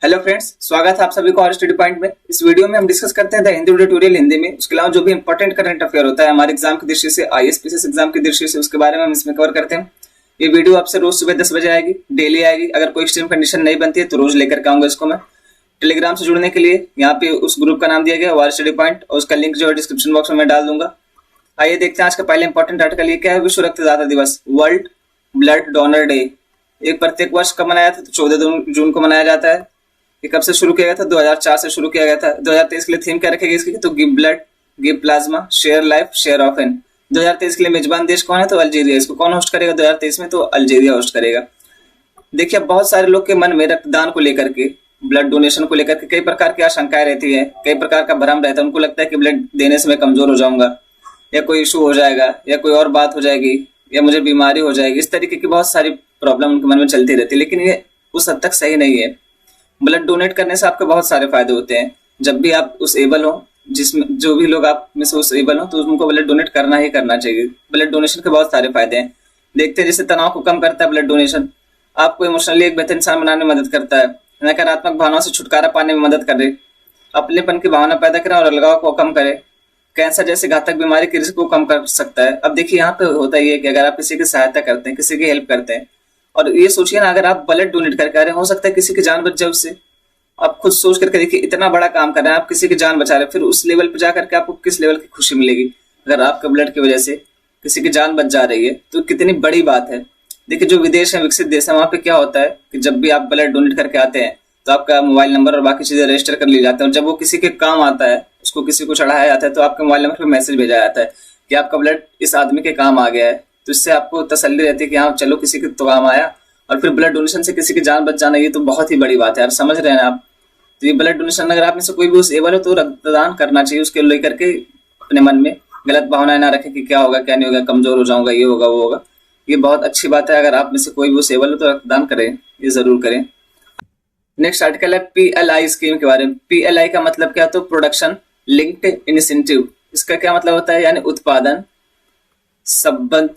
Hello friends, स्वागत है आप सभी को और स्टडी पॉइंट में। इस वीडियो में हम डिस्कस करते हैं द हिंदी ट्यूटोरियल हिंदी में। उसके अलावा जो भी इंपॉर्टेंट करंट अफेयर होता है हमारे एग्जाम की दृष्टि से, आईएएस एग्जाम की दृष्टि से, उसके बारे में हम इसमें कवर करते हैं। ये वीडियो आपसे रोज सुबह 10 बजे आएगी, डेली आएगी। अगर कोई एक्सट्रीम कंडीशन नहीं बनती है तो रोज लेकर के आऊंगा इसको मैं। टेलीग्राम से जुड़ने के लिए यहाँ पे उस ग्रुप का नाम दिया गया वार स्टडी पॉइंट, और उसका लिंक जो है डिस्क्रिप्शन बॉक्स में मैं डाल दूंगा। आइए देखते हैं आज का पहले इंपॉर्टेंट आर्टिकल। ये क्या है? विश्व रक्तदाता दिवस, वर्ल्ड ब्लड डोनर डे। ये प्रत्येक वर्ष कब मनाया था? तो 14 जून को मनाया जाता है। ये कब से शुरू किया गया था? 2004 से शुरू किया गया था। 2023 के लिए थीम क्या रखेगी इसकी? तो give blood, give plasma, share life, share often. 2023 के लिए मेजबान देश कौन है? तो अल्जीरिया। इसको कौन होस्ट करेगा 2023 में? तो अल्जीरिया होस्ट करेगा। देखिए, बहुत सारे लोग के मन में रक्तदान को लेकर के, ब्लड डोनेशन को लेकर के कई प्रकार की आशंकाएं रहती है, कई प्रकार का भ्रम रहता है। उनको लगता है कि ब्लड देने से मैं कमजोर हो जाऊंगा, या कोई इशू हो जाएगा, या कोई और बात हो जाएगी, या मुझे बीमारी हो जाएगी। इस तरीके की बहुत सारी प्रॉब्लम उनके मन में चलती रहती है, लेकिन ये उस हद तक सही नहीं है। ब्लड डोनेट करने से आपके बहुत सारे फायदे होते हैं। जब भी आप उस एबल हो, जिसमें जो भी लोग आप में से उस एबल हो, तो उनको ब्लड डोनेट करना ही करना चाहिए। ब्लड डोनेशन के बहुत सारे फायदे हैं। देखते हैं, जैसे तनाव को कम करता है ब्लड डोनेशन, आपको इमोशनली एक बेहतर इंसान बनाने में मदद करता है, नकारात्मक भावनाओं से छुटकारा पाने में मदद करे, अपनेपन की भावना पैदा करे और अलगाव को कम करे, कैंसर जैसे घातक बीमारी के रिस्क को कम कर सकता है। अब देखिए, यहाँ पे होता ही है कि अगर आप किसी की सहायता करते हैं, किसी की हेल्प करते हैं, और ये सोचिए ना, अगर आप ब्लड डोनेट करके आ रहे हैं, हो सकता है किसी की जान बच जाए उससे। आप खुद सोच करके देखिए, इतना बड़ा काम कर रहे हैं, आप किसी की जान बचा रहे हैं, फिर उस लेवल पे जाकर के आपको किस लेवल की खुशी मिलेगी। अगर आपके ब्लड की वजह से किसी की जान बच जा रही है तो कितनी बड़ी बात है। देखिए, जो विदेश है, विकसित देश है, वहां पे क्या होता है कि जब भी आप ब्लड डोनेट करके आते हैं तो आपका मोबाइल नंबर और बाकी चीजें रजिस्टर कर ली जाते हैं, और जब वो किसी के काम आता है, उसको किसी को चढ़ाया जाता है, तो आपके मोबाइल नंबर पर मैसेज भेजा जाता है कि आपका ब्लड इस आदमी के काम आ गया है। तो इससे आपको तसल्ली रहती है कि हाँ, चलो किसी के तो काम आया। और फिर ब्लड डोनेशन से किसी की जान बच जाना, ये तो बहुत ही बड़ी बात है यार, समझ रहे हैं आप। तो ये ब्लड डोनेशन, अगर आप में से कोई भी उस एबल हो तो रक्तदान करना चाहिए। उसके लेकर के अपने मन में गलत भावनाएं ना रखें कि क्या होगा क्या नहीं होगा, कमजोर हो जाऊंगा, ये होगा वो होगा। ये बहुत अच्छी बात है। अगर आप में से कोई भी उस एबल हो तो रक्तदान करें, ये जरूर करें। नेक्स्ट आर्टिकल है पीएलआई स्कीम के बारे में। पीएलआई का मतलब क्या? तो प्रोडक्शन लिंक्ड इंसेंटिव। इसका क्या मतलब होता है? यानी उत्पादन संबद्ध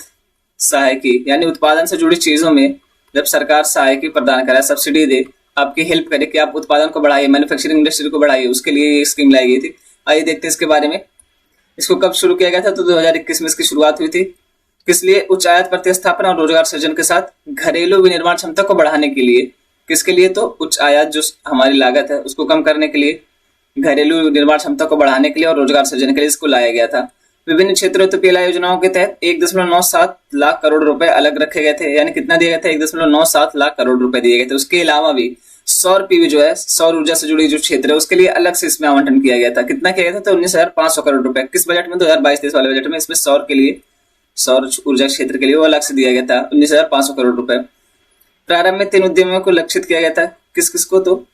सहायकी, यानी उत्पादन से जुड़ी चीजों में जब सरकार सहायकी प्रदान करे, सब्सिडी दे, आपकी हेल्प करे कि आप उत्पादन को बढ़ाइए, मैन्युफैक्चरिंग इंडस्ट्री को बढ़ाइए, उसके लिए ये स्कीम लाई गई थी। आइए देखते हैं इसके बारे में। इसको कब शुरू किया गया था? तो 2021 में इसकी शुरुआत हुई थी। किस लिए? उच्च आयात प्रतिस्थापन और रोजगार सृजन के साथ घरेलू विनिर्माण क्षमता को बढ़ाने के लिए। किसके लिए? तो उच्च आयात जो हमारी लागत है उसको कम करने के लिए, घरेलू निर्माण क्षमता को बढ़ाने के लिए और रोजगार सृजन के लिए इसको लाया गया था। विभिन्न क्षेत्रों तो पीएलआई योजनाओं के तहत 1.97 लाख करोड़ रुपए अलग रखे गए थे। यानी कितना दिया गया था? 1.97 लाख करोड़ रुपए दिए गए थे। उसके अलावा भी सौर पीवी जो है, सौर ऊर्जा से जुड़ी जो क्षेत्र है, उसके लिए अलग से इसमें आवंटन किया गया था। कितना किया गया था? तो 19,500 करोड़ रुपए। किस बजट में? 2022-23 वाले बजट में इसमें सौर के लिए, सौर ऊर्जा क्षेत्र के लिए वो अलग से दिया गया था 19,500 करोड़ रुपए। प्रारंभ में 3 उद्यमियों को लक्षित किया गया था। किस किस को? तो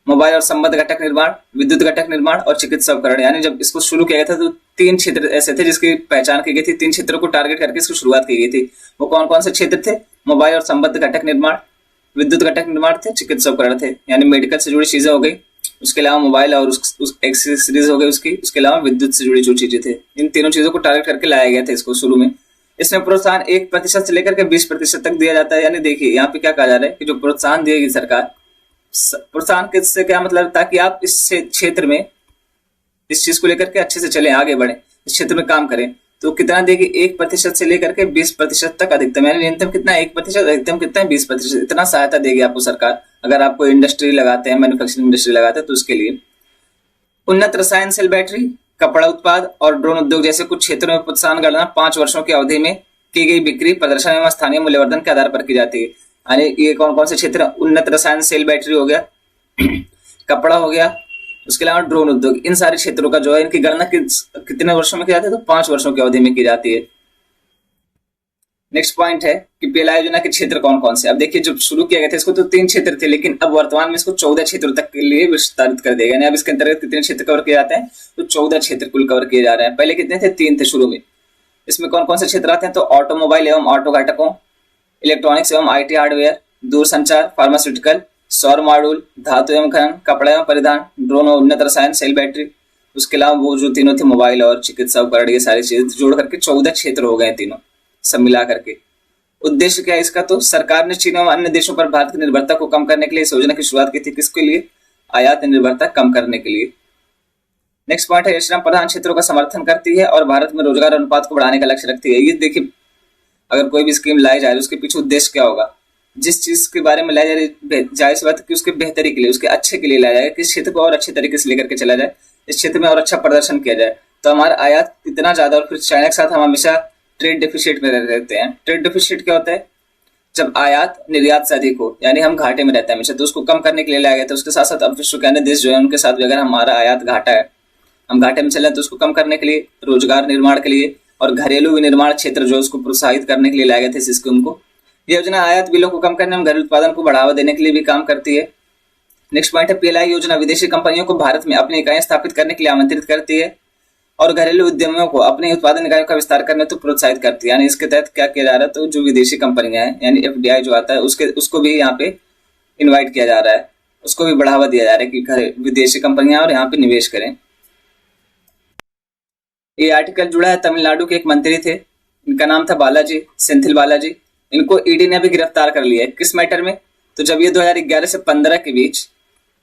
मोबाइल और संबद्ध घटक निर्माण, विद्युत घटक निर्माण और चिकित्सा उपकरण। यानी जब इसको शुरू किया गया था तो 3 क्षेत्र ऐसे थे जिसकी पहचान की गई थी। 3 क्षेत्रों को टारगेट करके इसकी शुरुआत की गई थी। वो कौन कौन से क्षेत्र थे? मोबाइल और संबद्ध घटक निर्माण, विद्युत घटक निर्माण थे, चिकित्सा उपकरण थे, यानी मेडिकल से जुड़ी चीजें हो गई। उसके अलावा मोबाइल और उस एक्सेसरीज हो गई उसकी। उसके अलावा विद्युत से जुड़ी जो चीजें थे, इन तीनों चीजों को टारगेट करके लाया गया था इसको शुरू में। इसमें प्रोत्साहन 1% से लेकर के 20% तक दिया जाता है। यानी देखिए, यहाँ पे क्या कहा जा रहा है कि जो प्रोत्साहन देगी सरकार, प्रोत्साहन किससे क्या मतलब? ताकि आप इस क्षेत्र में इस चीज को लेकर के अच्छे से चलें, आगे बढ़े, इस क्षेत्र में काम करें। तो कितना देगी? 1% से लेकर के 20% तक अधिकतम। यानी न्यूनतम कितना है? 1%, अधिकतम कितना है? 20%। इतना सहायता देगी आपको सरकार, अगर आप कोई इंडस्ट्री लगाते हैं, मैन्युफैक्चरिंग इंडस्ट्री लगाते हैं तो उसके लिए। उन्नत रसायन सेल बैटरी, कपड़ा उत्पाद और ड्रोन उद्योग जैसे कुछ क्षेत्रों में प्रोत्साहन गणना 5 वर्षों की अवधि में की गई बिक्री, प्रदर्शन एवं स्थानीय मूल्यवर्धन के आधार पर की जाती है। यानी ये कौन कौन से क्षेत्र? उन्नत रसायन सेल बैटरी हो गया, कपड़ा हो गया, उसके अलावा ड्रोन उद्योग। इन सारे क्षेत्रों का जो है, इनकी गणना कितने वर्षों में की जाती है? तो 5 वर्षों की अवधि में की जाती है। नेक्स्ट पॉइंट है कि पीएलआई योजना के क्षेत्र कौन कौन से। अब देखिए, जब शुरू किया गया था इसको तो 3 क्षेत्र थे, लेकिन अब वर्तमान में इसको 14 क्षेत्रों तक के लिए विस्तारित कर दिया गया। अब इसके अंतर्गत कितने क्षेत्र कवर किए जाते हैं? तो 14 क्षेत्र कुल कवर किए जा रहे हैं। पहले कितने थे? 3 थे शुरू में। इसमें कौन कौन से क्षेत्र आते हैं? तो ऑटोमोबाइल एवं ऑटो घटकों, इलेक्ट्रॉनिक्स एवं आईटी हार्डवेयर, दूरसंचार, फार्मास्यूटिकल, सौर मॉड्यूल, धातु एवं खनन, कपड़ा एवं परिधान, ड्रोन और उन्नत रसायन सेल बैटरी। उसके अलावा वो जो तीनों थे, मोबाइल और चिकित्सा उपकरण, ये सारी चीजें जोड़ करके 14 क्षेत्र हो गए तीनों सब मिला करके। उद्देश्य क्या है इसका? तो सरकार ने चीन एवं अन्य देशों पर भारत की निर्भरता को कम करने के लिए इस योजना की शुरुआत की थी। किसके लिए? आयात निर्भरता कम करने के लिए। नेक्स्ट पॉइंट है, योजना प्रधान क्षेत्रों का समर्थन करती है और भारत में रोजगार अनुपात को बढ़ाने का लक्ष्य रखती है। ये देखिए, अगर कोई भी स्कीम लाई जा रही है उसके पीछे उद्देश्य क्या होगा? जिस चीज के बारे में लाई जा रही है, जाहिर सी बात है कि उसके बेहतरी के लिए, उसके अच्छे के लिए लाया जाएगा, किस क्षेत्र को और अच्छे तरीके से लेकर के चला जाए, इस क्षेत्र में और अच्छा प्रदर्शन किया जाए। तो हमारा आयात इतना ज्यादा, और फिर चाइना के साथ हम हमेशा ट्रेड डेफिसिट में रहते हैं। ट्रेड डेफिसिट क्या होता है? जब आयात निर्यात से अधिक हो, यानी हम घाटे में रहते हैं हमेशा, तो उसको कम करने के लिए लाया गया था। उसके साथ साथ अब विश्व के अन्य देश जो है उनके साथ भी अगर हमारा आयात घाटा है, हम घाटे में चल रहे हैं, तो उसको कम करने के लिए, रोजगार निर्माण के लिए और घरेलू विनिर्माण क्षेत्र जो उसको प्रोत्साहित करने के लिए लाया गया था इस स्कीम को। यह योजना आयात बिलों को कम करने में घरेलू उत्पादन को बढ़ावा देने के लिए भी काम करती है। नेक्स्ट पॉइंट है, पीएलआई योजना विदेशी कंपनियों को भारत में अपनी इकाइयां स्थापित करने के लिए आमंत्रित करती है और घरेलू उद्यमियों को अपने उत्पादन इकाइयों का विस्तार करने तो प्रोत्साहित करती है। यानी इसके तहत क्या किया जा रहा है? तो जो विदेशी कंपनियां हैं, यानी एफडीआई जो आता है, उसको भी यहाँ पे इन्वाइट किया जा रहा है, उसको भी बढ़ावा दिया जा रहा है कि विदेशी कंपनियां और यहाँ पे निवेश करें। ये आर्टिकल जुड़ा है, तमिलनाडु के एक मंत्री थे, इनका नाम था बालाजी, सेंथिल बालाजी। इनको ईडी ने भी गिरफ्तार कर लिया है। किस मैटर में? तो जब ये 2011 से 15 के बीच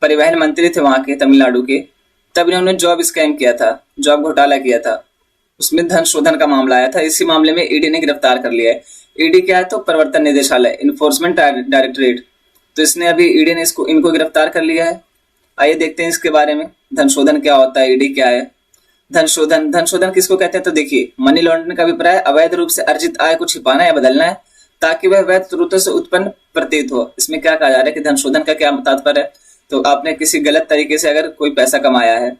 परिवहन मंत्री थे वहां के, तमिलनाडु के, तब इन्होंने जॉब स्कैम किया था, जॉब घोटाला किया था, उसमें धन शोधन का मामला आया था। इसी मामले में ईडी ने गिरफ्तार कर लिया है। ईडी क्या है? तो प्रवर्तन निदेशालय, इन्फोर्समेंट डायरेक्टरेट। तो इसने अभी, ईडी ने इनको गिरफ्तार कर लिया है। आइए देखते हैं इसके बारे में, धन शोधन क्या होता है, ईडी क्या है। धन शोधन किसको कहते हैं? तो देखिए, मनी लॉन्ड्रिंग का अभिप्राय अवैध रूप से अर्जित आय को छिपाना या बदलना है ताकि वह वैध स्रोतों से उत्पन्न प्रतीत हो। इसमें क्या कहा जा रहा है कि धन शोधन का क्या तात्पर्य है? तो आपने किसी गलत तरीके से अगर कोई पैसा कमाया है,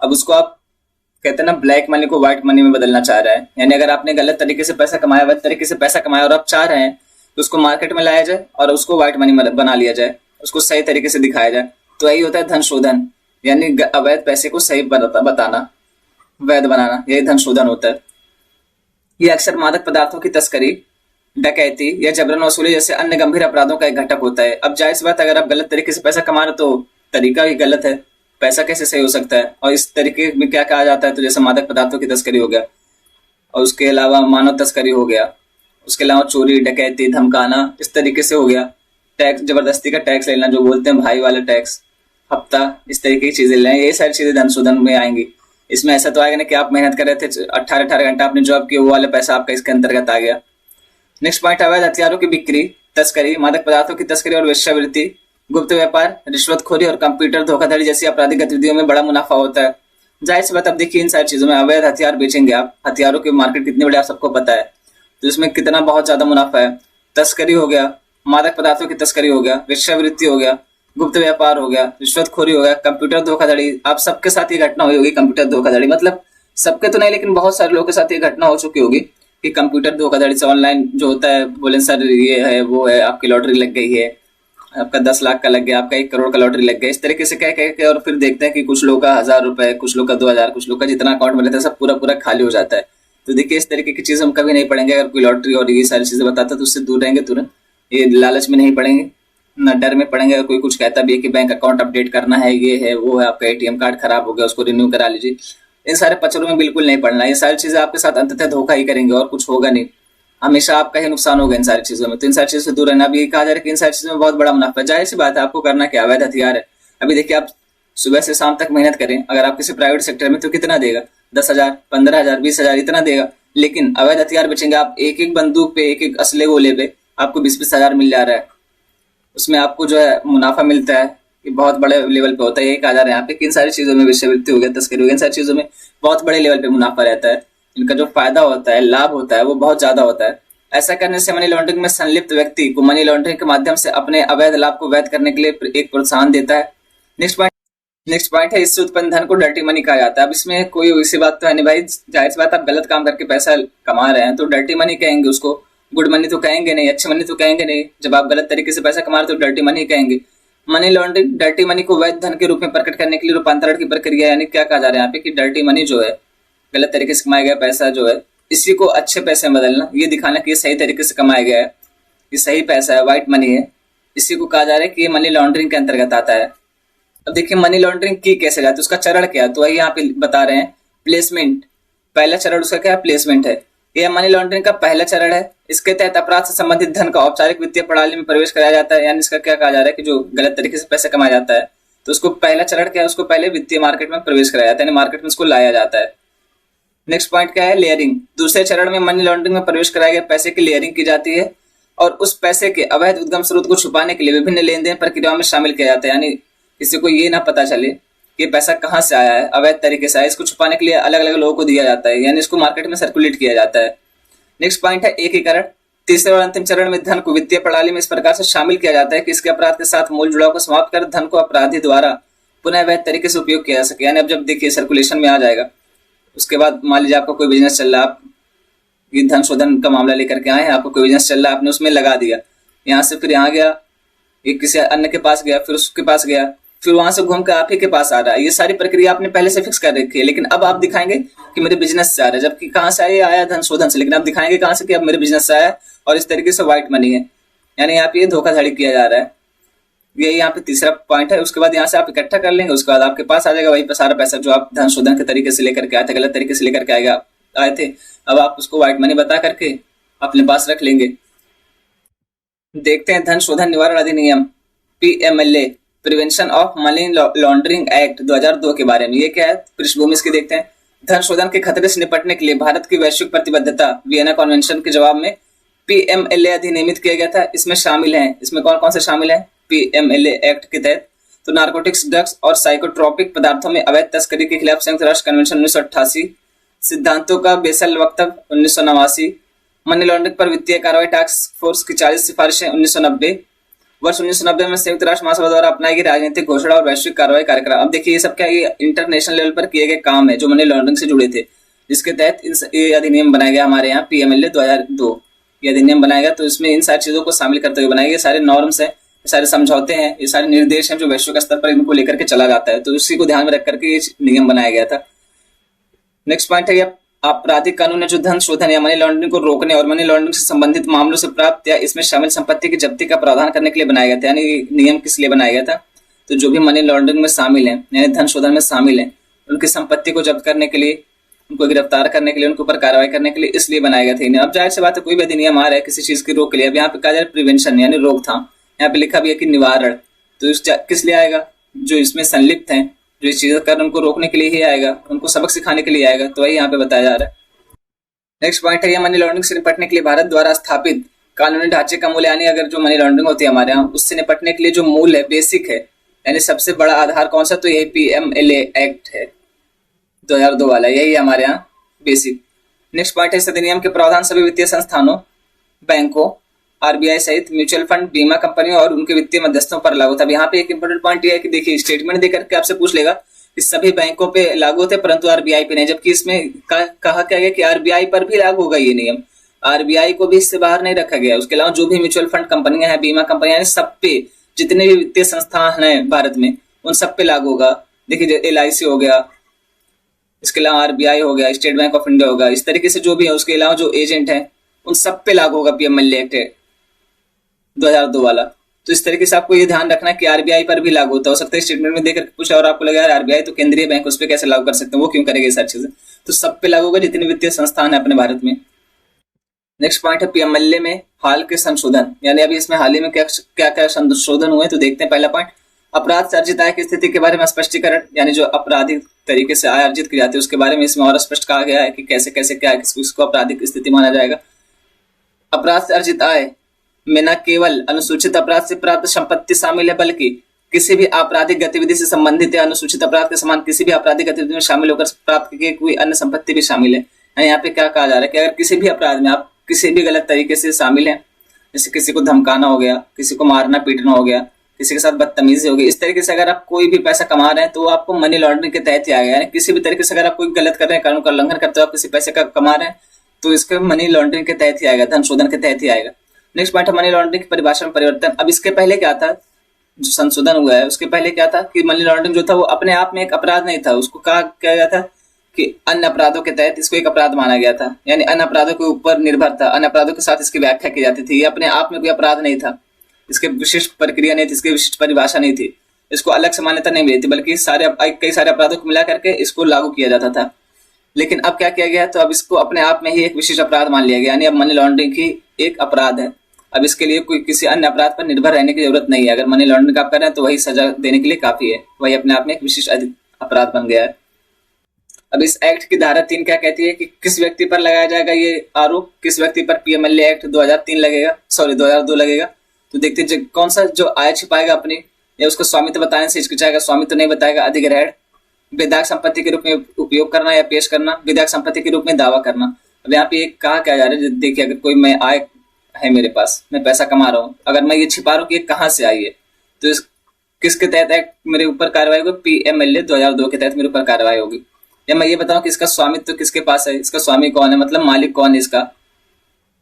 अब उसको आप कहते हैं ना, ब्लैक मनी को व्हाइट मनी में बदलना चाह रहा है। यानी अगर आपने गलत तरीके से पैसा कमाया, वैध तरीके से पैसा कमाया और आप चाह रहे हैं कि उसको मार्केट में लाया जाए और उसको व्हाइट मनी बना लिया जाए, उसको सही तरीके से दिखाया जाए, तो यही होता है धन शोधन। यानी अवैध पैसे को सही बताना, वैध बनाना, यही धन शोधन होता है। ये अक्सर मादक पदार्थों की तस्करी, डकैती या जबरन वसूली जैसे अन्य गंभीर अपराधों का एक घटक होता है। अब जाहिर सी बात, अगर आप गलत तरीके से पैसा कमा रहे तो तरीका ही गलत है, पैसा कैसे सही हो सकता है? और इस तरीके में क्या कहा जाता है? तो जैसे मादक पदार्थों की तस्करी हो गया, और उसके अलावा मानव तस्करी हो गया, उसके अलावा चोरी, डकैती, धमकाना, इस तरीके से हो गया। टैक्स, जबरदस्ती का टैक्स लेना, जो बोलते हैं भाई वाला टैक्स, हफ्ता, इस तरीके की चीजें लेना, ये सारी चीजें धन शोधन में आएंगी। इसमें ऐसा तो आएगा ना कि आप मेहनत कर रहे थे, 18 घंटा आपने जॉब किया, वो वाला पैसा आपका इसके अंतर्गत आ गया। नेक्स्ट पॉइंट, अवैध हथियारों की बिक्री, तस्करी, मादक पदार्थों की तस्करी और वेश्यावृत्ति, गुप्त व्यापार, रिश्वतखोरी और कंप्यूटर धोखाधड़ी जैसी आपराधिक गतिविधियों में बड़ा मुनाफा होता है। जाहिर सी बात, अब देखिए इन सारी चीजों में, अवैध हथियार बेचेंगे आप, हथियारों की मार्केट कितनी बड़ी आप सबको पता है, तो इसमें कितना बहुत ज्यादा मुनाफा है। तस्करी हो गया, मादक पदार्थों की तस्करी हो गया, वेश्यावृत्ति हो गया, गुप्त व्यापार हो गया, रिश्वतखोरी हो गया, कंप्यूटर धोखाधड़ी। आप सबके साथ ये घटना हुई होगी, कंप्यूटर धोखाधड़ी, मतलब सबके तो नहीं, लेकिन बहुत सारे लोगों के साथ ये घटना हो चुकी होगी कि कंप्यूटर धोखाधड़ी से ऑनलाइन जो होता है, बोले सर ये है वो है, आपकी लॉटरी लग गई है, आपका 10 लाख का लग गया, आपका 1 करोड़ का लॉटरी लग गया, इस तरीके से कह के, और फिर देखते हैं कि कुछ लोग का 1000 रुपए, कुछ लोग का 2000, कुछ लोग का जितना अकाउंट में रहता है सब पूरा खाली हो जाता है। तो देखिए, इस तरीके की चीज हम कभी नहीं पढ़ेंगे। अगर कोई लॉटरी और ये सारी चीजें बताता है तो उससे दूर रहेंगे तुरंत, ये लालच में नहीं पड़ेंगे, ना डर में पड़ेंगे। अगर कोई कुछ कहता भी है कि बैंक अकाउंट अपडेट करना है, ये है वो है, आपका एटीएम कार्ड खराब हो गया उसको रिन्यू करा लीजिए, इन सारे पचड़ों में बिल्कुल नहीं पड़ना। ये सारी चीजें आपके साथ अंततः धोखा ही करेंगे और कुछ होगा नहीं, हमेशा आपका ही नुकसान होगा इन सारी चीजों में। तो इन सारी चीजों से दूर रहना। अभी कहा जा रहा है कि इन सारी चीजों में बहुत बड़ा मुनाफा है। जाहिर सी बात है, आपको करना क्या, अवैध हथियार है। अभी देखिए, आप सुबह से शाम तक मेहनत करें, अगर आप किसी प्राइवेट सेक्टर में, तो कितना देगा? 10,000, 15,000, 20,000 इतना देगा। लेकिन अवैध हथियार बेचेंगे आप, एक बंदूक पे, एक असले गोले पे आपको 20-20 हजार मिल जा रहा है, उसमें आपको जो है मुनाफा मिलता है, ये बहुत बड़े लेवल पे होता है। यही कहा जा रहा है यहाँ पे कि इन सारी चीजों में, वेश्यावृत्ति हो गया, तस्करी हो गया, इन सारी चीजों में बहुत बड़े लेवल पे मुनाफा रहता है। इनका जो फायदा होता है, लाभ होता है, वो बहुत ज्यादा होता है। ऐसा करने से मनी लॉन्ड्रिंग में संलिप्त व्यक्ति को मनी लॉन्ड्रिंग के माध्यम से अपने अवैध लाभ को वैध करने के लिए एक प्रोत्साहन देता है। नेक्स्ट पॉइंट है, इससे उत्पन्न धन को डर्टी मनी कहा जाता है। अब इसमें कोई वैसी बात तो है नहीं भाई, जाहिर सी बात, आप गलत काम करके पैसा कमा रहे हैं तो डर्टी मनी कहेंगे उसको, गुड मनी तो कहेंगे नहीं, अच्छी मनी तो कहेंगे नहीं। जब आप गलत तरीके से पैसा कमा रहे तो डर्टी मनी कहेंगे। मनी लॉन्ड्रिंग, डर्टी मनी को वैध धन के रूप में प्रकट करने के लिए रूपांतरण की प्रक्रिया, यानी क्या कहा जा रहा है यहाँ पे कि डर्टी मनी जो है, गलत तरीके से कमाया गया पैसा जो है, इसी को अच्छे पैसे में बदलना, ये दिखाना कि ये सही तरीके से कमाया गया है, ये सही पैसा है, व्हाइट मनी है, इसी को कहा जा रहा है कि ये मनी लॉन्ड्रिंग के अंतर्गत आता है। अब देखिए, मनी लॉन्ड्रिंग की कैसे जाती है, उसका चरण क्या है, तो वही यहाँ पे बता रहे हैं। प्लेसमेंट, पहला चरण उसका क्या है, प्लेसमेंट है। यह मनी लॉन्ड्रिंग का पहला चरण है इसके तहत अपराध से संबंधित धन का औपचारिक वित्तीय प्रणाली में प्रवेश कराया जाता है। यानी इसका क्या कहा जा रहा है कि जो गलत तरीके से पैसा कमाया जाता है तो उसको पहला चरण क्या है, उसको पहले वित्तीय मार्केट में प्रवेश कराया जाता है, यानी मार्केट में उसको लाया जाता है। नेक्स्ट पॉइंट क्या है, लेयरिंग। दूसरे चरण में मनी लॉन्ड्रिंग में प्रवेश कराए गए पैसे की लेयरिंग की जाती है और उस पैसे के अवैध उद्गम स्रोत को छुपाने के लिए विभिन्न लेन देन प्रक्रियाओं में शामिल किया जाता है। यानी किसी को ये ना पता चले कि ये पैसा कहाँ से आया है, अवैध तरीके से आया, इसको छुपाने के लिए अलग अलग लोगों को दिया जाता है, यानी इसको मार्केट में सर्कुलेट किया जाता है। नेक्स्ट पॉइंट है एकीकरण। तीसरे और अंतिम चरण में धन को वित्तीय प्रणाली में इस प्रकार से शामिल किया जाता है कि इसके अपराध के साथ मूल जुड़ाव को समाप्त कर धन को अपराधी द्वारा पुनः अवैध तरीके से उपयोग किया जा सके। यानी अब जब देखिए सर्कुलेशन में आ जाएगा, उसके बाद मान लीजिए आपका कोई बिजनेस चल रहा है, आप ये धन शोधन का मामला लेकर के आए हैं, आपको कोई बिजनेस चल रहा है, आपने उसमें लगा दिया, यहाँ से फिर यहाँ गया, ये किसी अन्य के पास गया, फिर उसके पास गया, फिर वहां से घूम कर आप ही के पास आ रहा है। ये सारी प्रक्रिया आपने पहले से फिक्स कर रखी है, लेकिन अब आप दिखाएंगे कि मेरे बिजनेस से आ रहा है, जबकि कहाँ से आया, आया धन शोधन से, लेकिन आप दिखाएंगे कहाँ से कि अब मेरे बिजनेस से आया और इस तरीके से व्हाइट मनी है, यानी यहाँ पे ये धोखाधड़ी किया जा रहा है। ये यहाँ पे तीसरा पॉइंट है। उसके बाद यहाँ से आप इकट्ठा कर लेंगे, उसके बाद आपके पास आ जाएगा वही सारा पैसा जो आप धन शोधन के तरीके से लेकर के आए थे, गलत तरीके से लेकर के आए थे, अब आप उसको व्हाइट मनी बता करके अपने पास रख लेंगे। देखते हैं धन शोधन निवारण अधिनियम PMLA, prevention of money laundering act 2002 के बारे में। ये क्या है, पृष्ठभूमि इसकी देखते हैं। धन शोधन के खतरे से निपटने के लिए भारत की वैश्विक प्रतिबद्धता वियना कन्वेंशन के जवाब में पीएमएलए अधिनियमित किया गया था। इसमें शामिल हैं, इसमें कौन कौन से शामिल हैं पीएमएलए एक्ट के तहत, तो नार्कोटिक्स, ड्रग्स और साइकोट्रोपिक पदार्थों में अवैध तस्करी के खिलाफ संयुक्त राष्ट्र कन्वेंशन 1988, सिद्धांतों का बेसल वक्तव्य 1989, मनी लॉन्ड्रिंग पर वित्तीय कार्रवाई टास्क फोर्स की 40 सिफारिशें 1990, वर्ष 1990 में संयुक्त राष्ट्र महासभा द्वारा अपनाई गई राजनीतिक घोषणा और वैश्विक कार्रवाई कार्यक्रम। अब देखिए ये सब क्या, ये इंटरनेशनल लेवल पर किए गए काम है जो मनी लॉन्ड्रिंग से जुड़े थे, जिसके तहत ये अधिनियम बनाया गया हमारे यहाँ पीएमएलए 2002 ये अधिनियम बनाया गया। तो इसमें इन सारी चीजों को शामिल करते हुए बनाए गए सारे नॉर्म्स हैं, सारे समझौते हैं, ये सारे निर्देश हैं जो वैश्विक स्तर पर इनको लेकर के चला जाता है, तो उसी को ध्यान में रख करके ये नियम बनाया गया था। नेक्स्ट पॉइंट है, आपराधिक कानून है जो धन शोधन या मनी लॉन्ड्रिंग को रोकने और मनी लॉन्ड्रिंग से संबंधित मामलों से प्राप्त या इसमें शामिल संपत्ति की जब्ती का प्रावधान करने के लिए बनाया गया था। यानी नियम किस लिए बनाया गया था, तो जो भी मनी लॉन्ड्रिंग में शामिल है यानी धन शोधन में शामिल है, उनकी संपत्ति को जब्त करने के लिए, उनको गिरफ्तार करने के लिए, उनके ऊपर कार्रवाई करने के लिए इसलिए बनाया गया था। अब जाहिर सी बात है, कोई भी अधिनियम आ रहा है किसी चीज की रोक के लिए, अब यहाँ पे कहा जा रहा है प्रिवेंशन यानी रोकथाम, यहाँ पे लिखा भी है कि निवारण, तो किस लिए आएगा, जो इसमें संलिप्त हैं, जो इस चीज कर उनको रोकने के लिए ही आएगा, उनको सबक सिखाने के लिए आएगा, तो वही यहाँ पे बताया जा रहा है। नेक्स्ट पॉइंट है, ये मनी लॉन्ड्रिंग से निपटने के लिए भारत द्वारा स्थापित कानूनी ढांचे का मूल, यानी अगर जो मनी लॉन्ड्रिंग होती है हमारे यहाँ, उससे निपटने के लिए जो मूल है, बेसिक है, यानी सबसे बड़ा आधार कौन सा, तो यही पीएमएलए एक्ट है 2002 वाला, यही है हमारे यहाँ बेसिक। नेक्स्ट पॉइंट है, इस अधिनियम के प्रावधान सभी वित्तीय संस्थानों, बैंकों, आरबीआई सहित म्यूचुअल फंड, बीमा कंपनियों और उनके वित्तीय मध्यस्थों पर लागू था। अब यहाँ पे एक इंपॉर्टेंट पॉइंट ये है कि देखिए स्टेटमेंट देकर के आपसे पूछ लेगा कि सभी बैंकों पे लागू थे परंतु आरबीआई पे नहीं, जबकि इसमें कहा क्या गया कि आरबीआई पर भी लागू होगा ये नियम, आरबीआई को भी इससे बाहर नहीं रखा गया। उसके अलावा जो भी म्यूचुअल फंड कंपनियां हैं, बीमा कंपनियां हैं, सब पे, जितने भी वित्तीय संस्थान हैं भारत में, उन सब पे लागू होगा। देखिए एलआईसी हो गया, इसके अलावा आरबीआई हो गया, स्टेट बैंक ऑफ इंडिया होगा, इस तरीके से जो भी है, उसके अलावा जो एजेंट है उन सब पे लागू होगा पीएमएलए एक्ट 2002 वाला। तो इस तरीके से आपको ये ध्यान रखना है कि आरबीआई पर भी लागू होता हो सकता है स्टेटमेंट में देकर पूछा और आपको लगा यार आरबीआई तो केंद्रीय बैंक, उस पर कैसे लागू कर सकते हैं, वो क्यों करेगा ये सारी चीजें, तो सब पे लागू होगा जितने वित्तीय संस्थान है अपने भारत में। नेक्स्ट पॉइंट है पीएमएलए में हाल के संशोधन, यानी अभी इसमें हाल ही में क्या क्या संशोधन हुए, तो देखते हैं। पहला पॉइंट, अपराध से अर्जित आय की स्थिति के बारे में स्पष्टीकरण, यानी जो आपराधिक तरीके से आय अर्जित की जाती है उसके बारे में इसमें और स्पष्ट कहा गया है कि कैसे कैसे क्या किसको आपराधिक स्थिति माना जाएगा। अपराध से अर्जित आय में न केवल अनुसूचित अपराध से प्राप्त संपत्ति शामिल है, बल्कि किसी भी आपराधिक गतिविधि से संबंधित या अनुसूचित अपराध के समान किसी भी आपराधिक गतिविधि में शामिल होकर प्राप्त की गई कोई अन्य संपत्ति भी शामिल है। यहाँ पे क्या कहा जा रहा है कि अगर किसी भी अपराध में आप किसी भी गलत तरीके से शामिल हैं, जैसे किसी को धमकाना हो गया, किसी को मारना पीटना हो गया, किसी के साथ बदतमीजी हो गई, इस तरीके से अगर आप कोई भी पैसा कमा रहे हैं तो आपको मनी लॉन्ड्रिंग के तहत ही आएगा। यानी किसी भी तरीके से अगर आप कोई गलत कर रहे हैं, कानून का उल्लंघन करते हो, आप किसी पैसे का कमा रहे हैं तो इसके मनी लॉन्ड्रिंग के तहत ही आएगा, धन शोधन के तहत ही आएगा। नेक्स्ट पॉइंट है मनी लॉन्ड्रिंग की परिभाषा में परिवर्तन। अब इसके पहले क्या था, जो संशोधन हुआ है उसके पहले क्या था कि मनी लॉन्ड्रिंग जो था वो अपने आप में एक अपराध नहीं था, उसको कहा गया था कि अन्य अपराधों के तहत इसको एक अपराध माना गया था, यानी अन्य अपराधों के ऊपर निर्भर था, अन्य अपराधों के साथ इसकी व्याख्या की जाती थी। ये अपने आप में कोई अपराध नहीं था, इसके विशिष्ट प्रक्रिया नहीं थी, इसकी विशिष्ट परिभाषा नहीं थी, इसको अलग से मान्यता नहीं मिली थी, बल्कि कई सारे अपराधों को मिला करके इसको लागू किया जाता था। लेकिन अब क्या किया गया है, तो अब इसको अपने आप में ही एक विशेष अपराध मान लिया गया, यानी अब मनी लॉन्ड्रिंग ही एक अपराध है। अब इसके लिए कोई किसी अन्य अपराध पर निर्भर रहने की जरूरत नहीं है। अगर मनी लॉन्ड्रिंग आप कर रहे हैं तो वही सजा देने के लिए काफी है, वही अपने आप में एक विशेष अपराध बन गया है। अब इस एक्ट की धारा 3 क्या कहती है कि किस व्यक्ति पर लगाया जाएगा ये आरोप, किस व्यक्ति पर पीएमएलए एक्ट 2003 लगेगा, सॉरी 2002 लगेगा। तो देखते हैं कौन सा जो आय छिपाएगा अपनी, या उसको स्वामित्व बताने से हिचकिचाएगा, स्वामित्व नहीं बताएगा, अधिग्रहण, विधायक संपत्ति के रूप में उपयोग करना या पेश करना, विधायक संपत्ति के रूप में दावा करना। अब यहाँ पे एक कहा क्या जा रहा है, देखिए अगर कोई मैं आय है मेरे पास, मैं पैसा कमा रहा हूँ, अगर मैं ये छिपा रहा हूँ कि ये कहाँ से आई है, तो इस किसके तहत एक्ट मेरे ऊपर कार्रवाई होगी, पीएमएलए 2002 के तहत मेरे ऊपर कार्रवाई होगी। या मैं ये बताऊं कि इसका स्वामित्व किसके पास है, इसका स्वामी कौन है, मतलब मालिक कौन है इसका,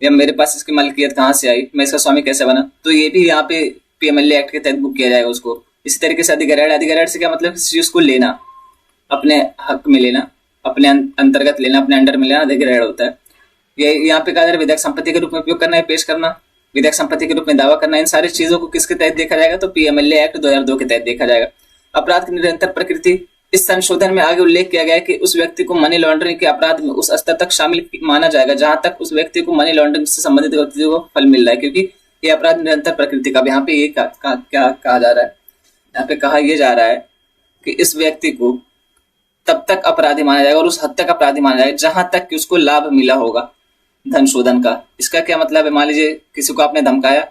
या मेरे पास इसकी मालिकियत कहाँ से आई, मैं इसका स्वामी कैसे बना, तो ये भी यहाँ पे पीएमएलए एक्ट के तहत बुक किया जाएगा उसको। इसी तरीके से अधिग्रहण, अधिग्रहण से क्या मतलब, किसी चीज को लेना, अपने हक में लेना, अपने अंतर्गत लेना, अपने अंडर में लेना, अधिग्रहण होता है। ये यहाँ पे कहा जा रहा है विधायक संपत्ति के रूप में उपयोग करना है, पेश करना, विधायक संपत्ति के रूप में दावा करना, इन सारी चीजों को किसके तहत देखा जाएगा, तो पीएमएलए एक्ट 2002 के तहत देखा जाएगा। अपराध की निरंतर प्रकृति, इस संशोधन में आगे उल्लेख किया गया है कि उस व्यक्ति को मनी लॉन्ड्रिंग के अपराध में उस स्तर तक शामिल माना जाएगा जहां तक उस व्यक्ति को मनी लॉन्ड्रिंग से संबंधित गतिविधियों को फल मिल रहा है, क्योंकि ये अपराध निरंतर प्रकृति का। यहाँ पे ये क्या कहा जा रहा है, यहाँ पे कहा यह जा रहा है कि इस व्यक्ति को तब तक अपराधी माना जाएगा और उस हद तक अपराधी माना जाएगा जहां तक कि उसको लाभ मिला होगा धन शोधन का। इसका क्या मतलब है, मान लीजिए किसी को आपने धमकाया,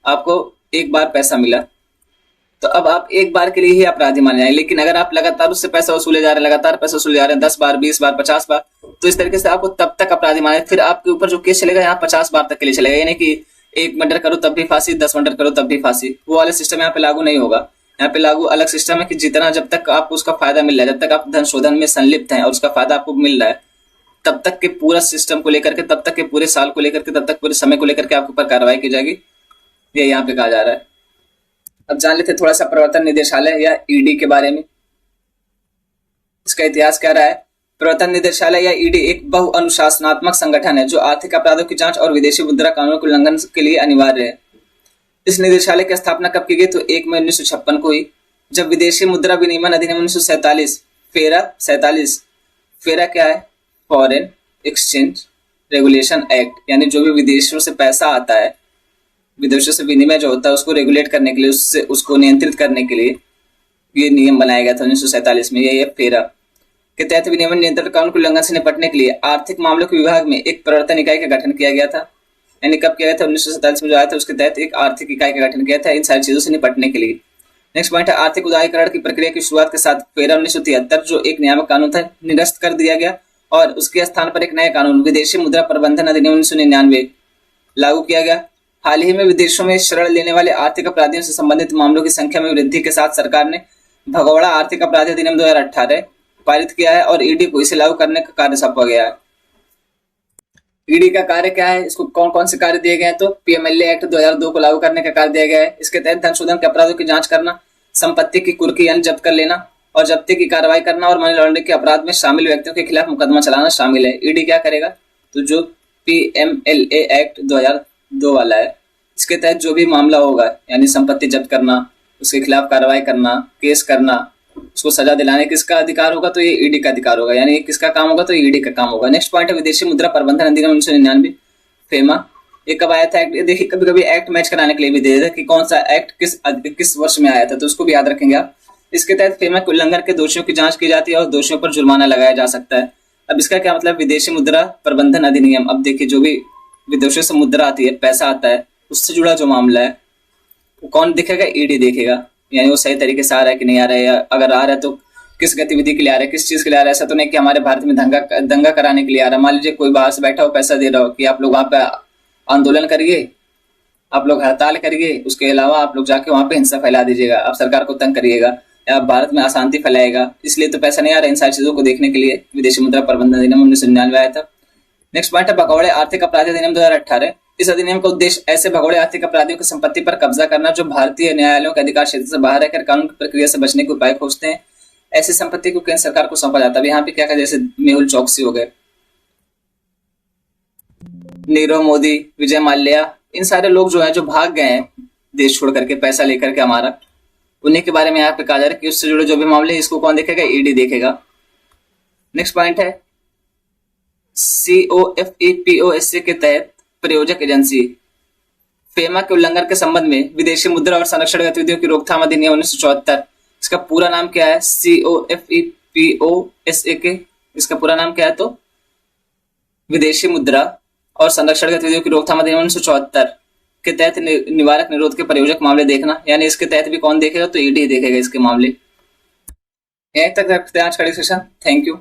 आपको एक बार पैसा मिला, तो अब आप एक बार के लिए ही अपराधी माने जाएंगे। लेकिन अगर आप लगातार उससे पैसा वसूले जा रहे हैं, लगातार पैसा वसूले जा रहे हैं 10 बार, 20 बार, 50 बार, तो इस तरीके से आपको तब तक अपराधी माने, फिर आपके ऊपर जो केस चलेगा यहाँ 50 बार तक के लिए चलेगा। यानी कि 1 मर्डर करो तब भी फांसी, 10 मर्डर करो तब भी फांसी, वो वाला सिस्टम यहाँ पे लागू नहीं होगा। यहाँ पे लागू अलग सिस्टम है कि जितना जब तक आपको उसका फायदा मिल रहा है, जब तक आप धन शोधन में संलिप्त हैं और उसका फायदा आपको मिल रहा है, तब तक के पूरा सिस्टम को लेकर के, तब तक के पूरे साल को लेकर के, तब तक पूरे समय को लेकर के आपके ऊपर कार्रवाई की जाएगी, ये यहाँ पे कहा जा रहा है। अब जान लेते थोड़ा सा प्रवर्तन निदेशालय या ईडी के बारे में। इसका इतिहास क्या रहा है। प्रवर्तन निदेशालय या ईडी एक बहुअनुशासनात्मक संगठन है जो आर्थिक अपराधों की जांच और विदेशी मुद्रा कानूनों के उल्लंघन के लिए अनिवार्य है। इस निदेशालय की स्थापना कब की गई, तो 1 मई 1956 को हुई, जब विदेशी मुद्रा विनिमय अधिनियम 1947 फेरा क्या है, फॉरेन एक्सचेंज रेगुलेशन एक्ट, यानी जो भी विदेशों से पैसा आता है, विदेशों से विनिमय जो होता है उसको रेगुलेट करने के लिए, उससे उसको नियंत्रित करने के लिए ये नियम बनाया गया था 1947 में। ये फेरा के तहत विनिमय नियंत्रण कानून के उल्लंघन से निपटने के लिए आर्थिक मामलों के विभाग में एक प्रवर्तन इकाई का गठन किया गया था। यानी कब किया गया था, 1947 में जो आया था उसके तहत एक आर्थिक इकाई का गठन किया था इन सारी चीजों से निपटने के लिए। नेक्स्ट पॉइंट है आर्थिक उदारीकरण की प्रक्रिया की शुरुआत के साथ फेरा 1973 जो एक नियामक कानून था निरस्त कर दिया गया और उसके स्थान पर एक नया कानून विदेशी मुद्रा प्रबंधन अधिनियम 1999 लागू किया गया। हाल ही में विदेशों में शरण लेने वाले आर्थिक अपराधियों से संबंधित मामलों की संख्या में वृद्धि के साथ सरकार ने भगोड़ा आर्थिक अपराध अधिनियम 2018 पारित किया है और ईडी को इसे लागू करने का कार्य सौंपा गया है। ईडी का कार्य क्या है, इसको कौन कौन से कार्य दिए गए हैं, तो पीएमएलए एक्ट 2002 को लागू करने का कार्य दिया गया है। इसके तहत धन शोधन के अपराधों की जांच करना, संपत्ति की कुर्की यानी जब्त कर लेना और जब्ती की कार्रवाई करना और मनी लॉन्ड्रिंग के अपराध में शामिल व्यक्तियों के खिलाफ मुकदमा चलाना शामिल है। ईडी क्या करेगा, तो जो पीएमएलए एक्ट 2002 वाला है इसके तहत जो भी मामला होगा यानी संपत्ति जब्त करना, उसके खिलाफ कार्रवाई करना, केस करना, उसको सजा दिलाने किसका अधिकार होगा, तो ये ईडी का अधिकार होगा, यानी किसका काम होगा, तो ईडी का काम होगा। नेक्स्ट पॉइंट है विदेशी मुद्रा प्रबंधन अधिनियम 1999 फेमा। ये कब आया था एक्ट, देखिए कभी कभी एक्ट मैच कराने के लिए भी दे देता कि कौन सा एक्ट किस वर्ष में आया था, तो उसको भी याद रखेंगे आप। इसके तहत फेमा के उल्लंघन के दोषियों की जांच की जाती है और दोषियों पर जुर्माना लगाया जा सकता है। अब इसका क्या मतलब, विदेशी मुद्रा प्रबंधन अधिनियम। अब देखिए जो भी विदेशों से मुद्रा आती है, पैसा आता है, उससे जुड़ा जो मामला है वो कौन देखेगा, ईडी देखेगा, यानी वो सही तरीके से आ रहा है कि नहीं आ रहा है, या अगर आ रहा है तो किस गतिविधि के लिए आ रहा है, किस चीज के लिए आ रहा है। ऐसा तो नहीं कि हमारे भारत में दंगा कराने के लिए आ रहा है। मान लीजिए कोई बाहर से बैठा हो पैसा दे रहा हो कि आप लोग वहां पे आंदोलन करिए, आप लोग हड़ताल करिए, उसके अलावा आप लोग जाके वहां पे हिंसा फैला दीजिएगा, आप सरकार को तंग करिएगा या भारत में अशांति फैलाएगा, इसलिए तो पैसा नहीं आ रहा है। इन सारी चीजों को देखने के लिए विदेशी मुद्रा प्रबंधन अधिनियम 1999 आया था। नेक्स्ट पॉइंट है भगोड़े आर्थिक अपराध अधिनियम 2018। इस अधिनियम का उद्देश्य ऐसे भगोड़े आर्थिक अपराधियों की संपत्ति पर कब्जा करना जो भारतीय न्यायालयों के अधिकार क्षेत्र से बाहर रहकर कानून की प्रक्रिया से बचने के उपाय खोजते हैं। ऐसी संपत्ति को केंद्र सरकार को सौंपा जाता है। यहाँ पे क्या है, जैसे मेहुल चौकसी हो गए, नीरव मोदी, विजय माल्या, इन सारे लोग जो है जो भाग गए हैं देश छोड़ करके पैसा लेकर के हमारा, उन्हीं के बारे में यहाँ पे कहा जा रहा है कि उससे जुड़े जो भी मामले इसको कौन देखेगा, ईडी देखेगा। नेक्स्ट पॉइंट है COFEPOSA के तहत प्रयोजक एजेंसी फेमा के उल्लंघन के संबंध में विदेशी मुद्रा और संरक्षण गतिविधियों की रोकथाम अधिनियम 1974, इसका पूरा नाम क्या है? COFEPOSA के इसका पूरा नाम क्या है? तो विदेशी मुद्रा और संरक्षण गतिविधियों की रोकथाम अधिनियम 1974 के तहत निवारक निरोध के प्रयोजक मामले देखना, यानी इसके तहत भी कौन देखेगा? तो ईडी देखेगा इसके मामले। यहीं तक रखते हैं आज का डिस्कशन। Thank you.